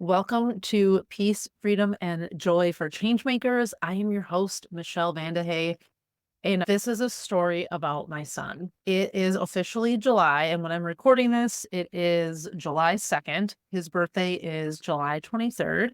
Welcome to Peace, Freedom, and Joy for Changemakers. I am your host, Michelle Vande Hey, and this is a story about my son. It is officially July, and when I'm recording this, it is July 2nd. His birthday is July 23rd,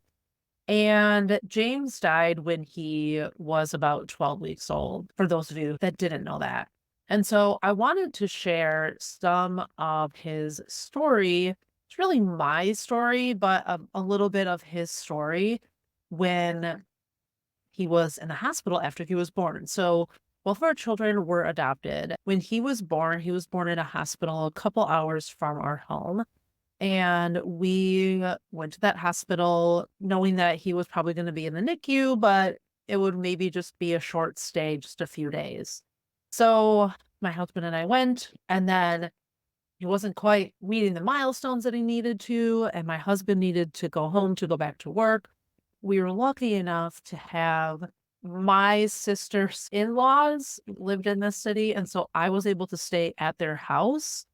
and James died when he was about 12 weeks old, for those of you that didn't know that. And so I wanted to share some of his story. It's really my story, but a little bit of his story when he was in the hospital after he was born. So both of our children were adopted. When he was born in a hospital a couple hours from our home. And we went to that hospital knowing that he was probably going to be in the NICU, but it would maybe just be a short stay, just a few days. So my husband and I went, and then he wasn't quite meeting the milestones that he needed to, and my husband needed to go home to go back to work. We were lucky enough to have my sister's in-laws lived in this city, and so I was able to stay at their house,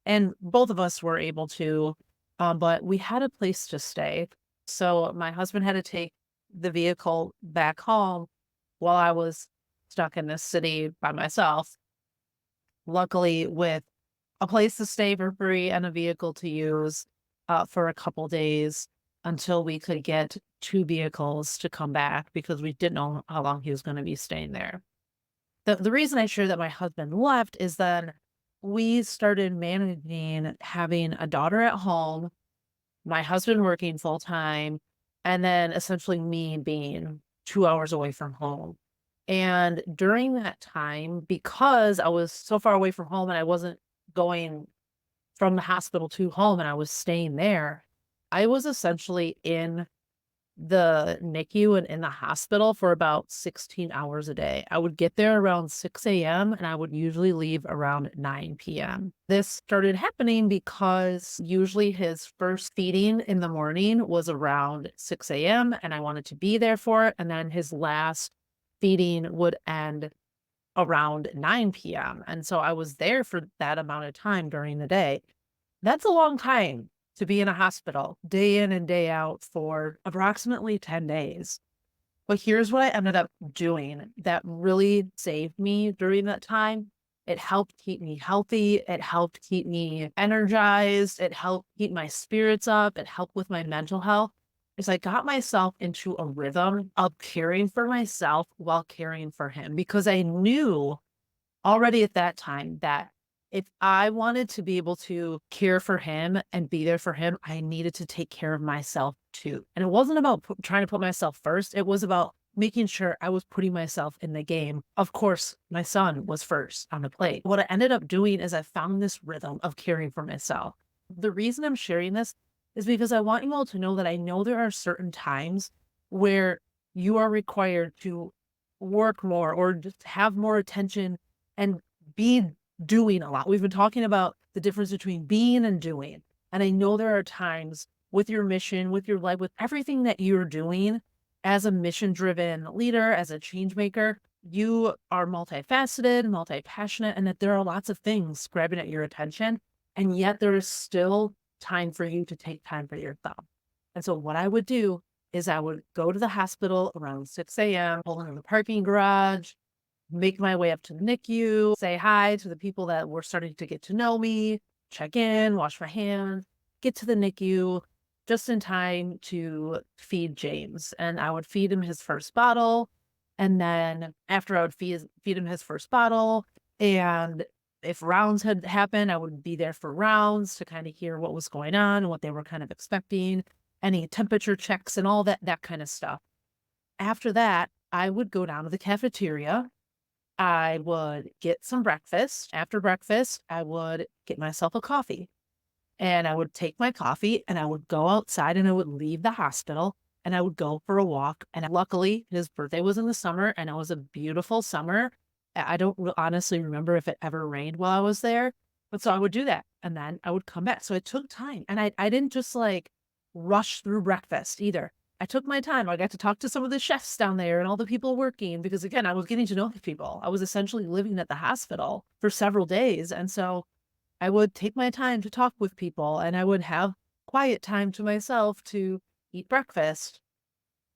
and both of us were able to, but we had a place to stay. So my husband had to take the vehicle back home while I was stuck in this city by myself. Luckily, with a place to stay for free and a vehicle to use for a couple days until we could get two vehicles to come back because we didn't know how long he was going to be staying there. The reason I share that my husband left is then we started managing having a daughter at home, my husband working full time, and then essentially me being 2 hours away from home. And during that time, because I was so far away from home and I wasn't going from the hospital to home and I was staying there, I was essentially in the NICU and in the hospital for about 16 hours a day. I would get there around 6 a.m. and I would usually leave around 9 p.m. This started happening because usually his first feeding in the morning was around 6 a.m. and I wanted to be there for it. And then his last feeding would end around 9 p.m. And so I was there for that amount of time during the day. That's a long time to be in a hospital day in and day out for approximately 10 days. But here's what I ended up doing that really saved me during that time. It helped keep me healthy. It helped keep me energized. It helped keep my spirits up. It helped with my mental health. Is I got myself into a rhythm of caring for myself while caring for him because I knew already at that time that if I wanted to be able to care for him and be there for him, I needed to take care of myself too. And it wasn't about trying to put myself first. It was about making sure I was putting myself in the game. Of course, my son was first on the plate. What I ended up doing is I found this rhythm of caring for myself. The reason I'm sharing this is because I want you all to know that I know there are certain times where you are required to work more or just have more attention and be doing a lot. We've been talking about the difference between being and doing. And I know there are times with your mission, with your life, with everything that you're doing as a mission driven leader, as a change maker, you are multifaceted, multi passionate, and that there are lots of things grabbing at your attention. And yet there is still time for you to take time for yourself. And so what I would do is I would go to the hospital around 6 a.m., pull in the parking garage, make my way up to the NICU, say hi to the people that were starting to get to know me, check in, wash my hands, get to the NICU just in time to feed James. And I would feed him his first bottle. And then after I would feed him his first bottle, and if rounds had happened, I would be there for rounds to kind of hear what was going on and what they were kind of expecting, any temperature checks and all that kind of stuff. After that, I would go down to the cafeteria. I would get some breakfast. After breakfast, I would get myself a coffee and I would take my coffee and I would go outside and I would leave the hospital and I would go for a walk. And luckily, his birthday was in the summer and it was a beautiful summer. I don't honestly remember if it ever rained while I was there, but so I would do that and then I would come back. So it took time and I didn't just like rush through breakfast either. I took my time. I got to talk to some of the chefs down there and all the people working because again, I was getting to know the people. I was essentially living at the hospital for several days. And so I would take my time to talk with people and I would have quiet time to myself to eat breakfast,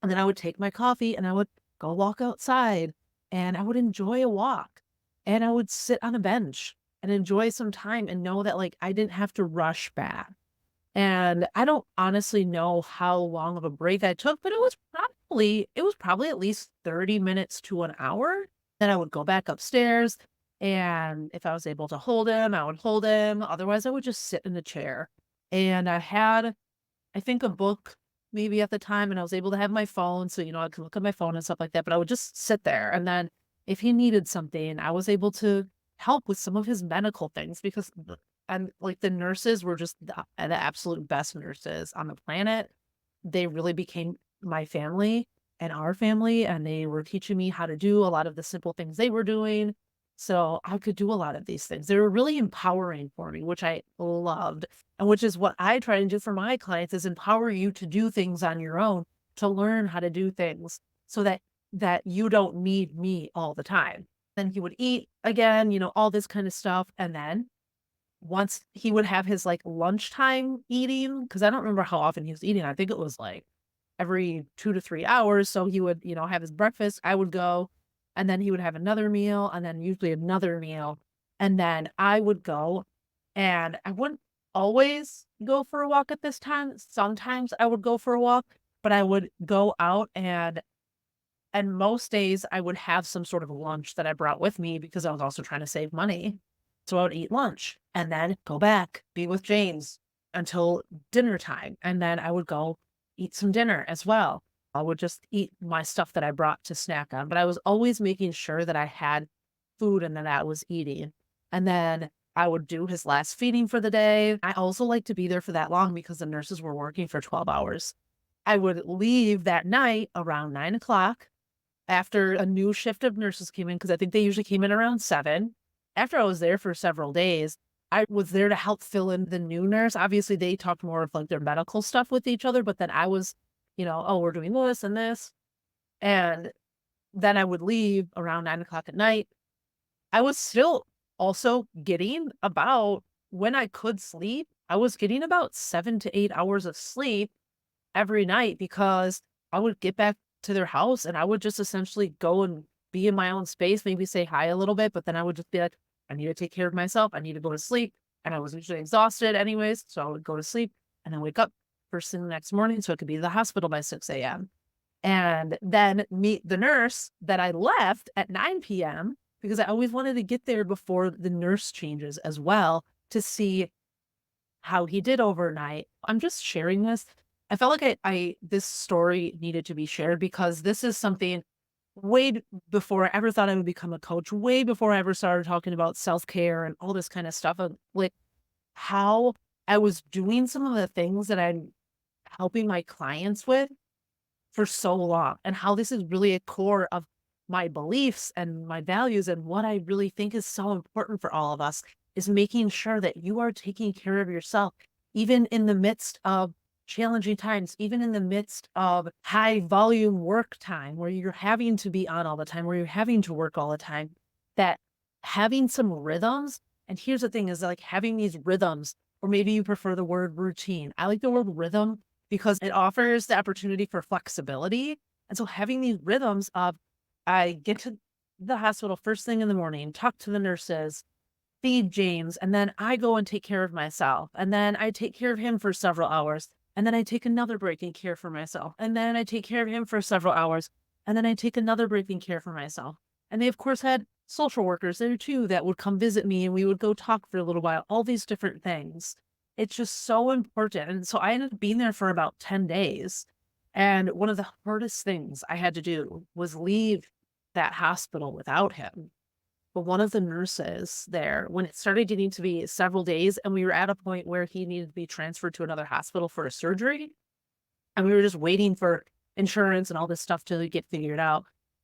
and then I would take my coffee and I would go walk outside and I would enjoy a walk and I would sit on a bench and enjoy some time and know that like I didn't have to rush back. And I don't honestly know how long of a break I took, but it was probably at least 30 minutes to an hour. Then I would go back upstairs, and if I was able to hold him, I would hold him. Otherwise, I would just sit in the chair. And I had, I think, a book maybe at the time, and I was able to have my phone, so, I could look at my phone and stuff like that, but I would just sit there, and then if he needed something, I was able to help with some of his medical things because and, like, the nurses were just the absolute best nurses on the planet. They really became my family and our family, and they were teaching me how to do a lot of the simple things they were doing, so I could do a lot of these things. They were really empowering for me, which I loved, and which is what I try to do for my clients is empower you to do things on your own, to learn how to do things so that you don't need me all the time. Then he would eat again, all this kind of stuff, and then once he would have his, like, lunchtime eating, because I don't remember how often he was eating, I think it was, like, every 2 to 3 hours, so he would, have his breakfast, I would go, and then he would have another meal, and then usually another meal, and then I would go, and I wouldn't always go for a walk at this time, sometimes I would go for a walk, but I would go out and most days I would have some sort of lunch that I brought with me because I was also trying to save money. So I would eat lunch and then go back, be with James until dinner time. And then I would go eat some dinner as well. I would just eat my stuff that I brought to snack on, but I was always making sure that I had food and that I was eating. And then I would do his last feeding for the day. I also like to be there for that long because the nurses were working for 12 hours. I would leave that night around 9 o'clock after a new shift of nurses came in, because I think they usually came in around 7. After I was there for several days, I was there to help fill in the new nurse. Obviously, they talked more of, like, their medical stuff with each other, but then I was, "Oh, we're doing this and this." And then I would leave around 9 o'clock at night. I was still also getting about when I could sleep, I was getting about 7 to 8 hours of sleep every night because I would get back to their house and I would just essentially go and be in my own space, maybe say hi a little bit, but then I would just be like, I need to take care of myself. I need to go to sleep. And I was usually exhausted anyways. So I would go to sleep and then wake up first thing the next morning so I could be at the hospital by 6 a.m. And then meet the nurse that I left at 9 p.m. because I always wanted to get there before the nurse changes as well to see how he did overnight. I'm just sharing this. I felt like I this story needed to be shared because this is something before I ever thought I would become a coach, way before I ever started talking about self-care and all this kind of stuff of like how I was doing some of the things that I'm helping my clients with for so long and how this is really a core of my beliefs and my values and what I really think is so important for all of us is making sure that you are taking care of yourself, even in the midst of challenging times, even in the midst of high volume work time where you're having to be on all the time, where you're having to work all the time, that having some rhythms. And here's the thing is like having these rhythms, or maybe you prefer the word routine. I like the word rhythm because it offers the opportunity for flexibility. And so having these rhythms of I get to the hospital first thing in the morning, talk to the nurses, feed James, and then I go and take care of myself. And then I take care of him for several hours. And then I take another break and care for myself. And then I take care of him for several hours. And then I take another break and care for myself. And they, of course, had social workers there too that would come visit me and we would go talk for a little while, all these different things. It's just so important. And so I ended up being there for about 10 days. And one of the hardest things I had to do was leave that hospital without him. But one of the nurses there, when it started getting to be several days and we were at a point where he needed to be transferred to another hospital for a surgery, and we were just waiting for insurance and all this stuff to get figured out.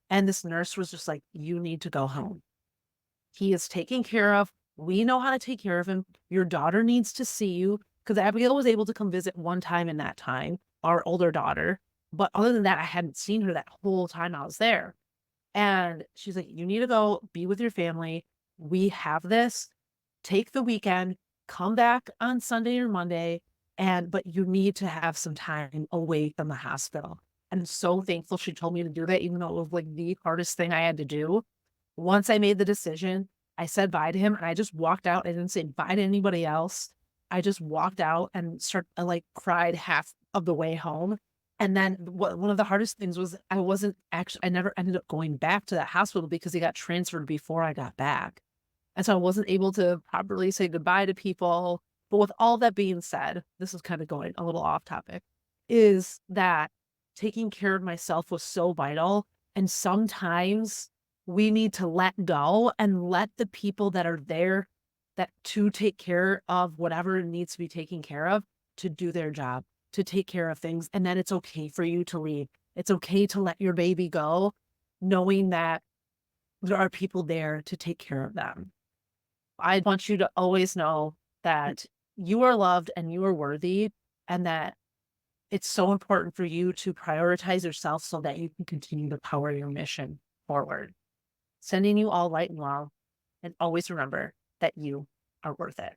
And this nurse was just like, you need to go home. He is taken care of. We know how to take care of him. Your daughter needs to see you. Because Abigail was able to come visit one time in that time, our older daughter. But other than that, I hadn't seen her that whole time I was there. And she's like, you need to go be with your family. We have this. Take the weekend, come back on Sunday or Monday. but you need to have some time away from the hospital. And I'm so thankful she told me to do that, even though it was like the hardest thing I had to do. Once I made the decision, I said bye to him and I just walked out. I didn't say bye to anybody else. I just walked out and I like cried half of the way home. And then one of the hardest things was I never ended up going back to that hospital because he got transferred before I got back. And so I wasn't able to properly say goodbye to people. But with all that being said, this is kind of going a little off topic, is that taking care of myself was so vital. And sometimes we need to let go and let the people that are there that to take care of whatever needs to be taken care of to do their job, to take care of things. And then it's okay for you to leave. It's okay to let your baby go, knowing that there are people there to take care of them. I want you to always know that you are loved and you are worthy, and that it's so important for you to prioritize yourself so that you can continue to power your mission forward. Sending you all light and love, and always remember that you are worth it.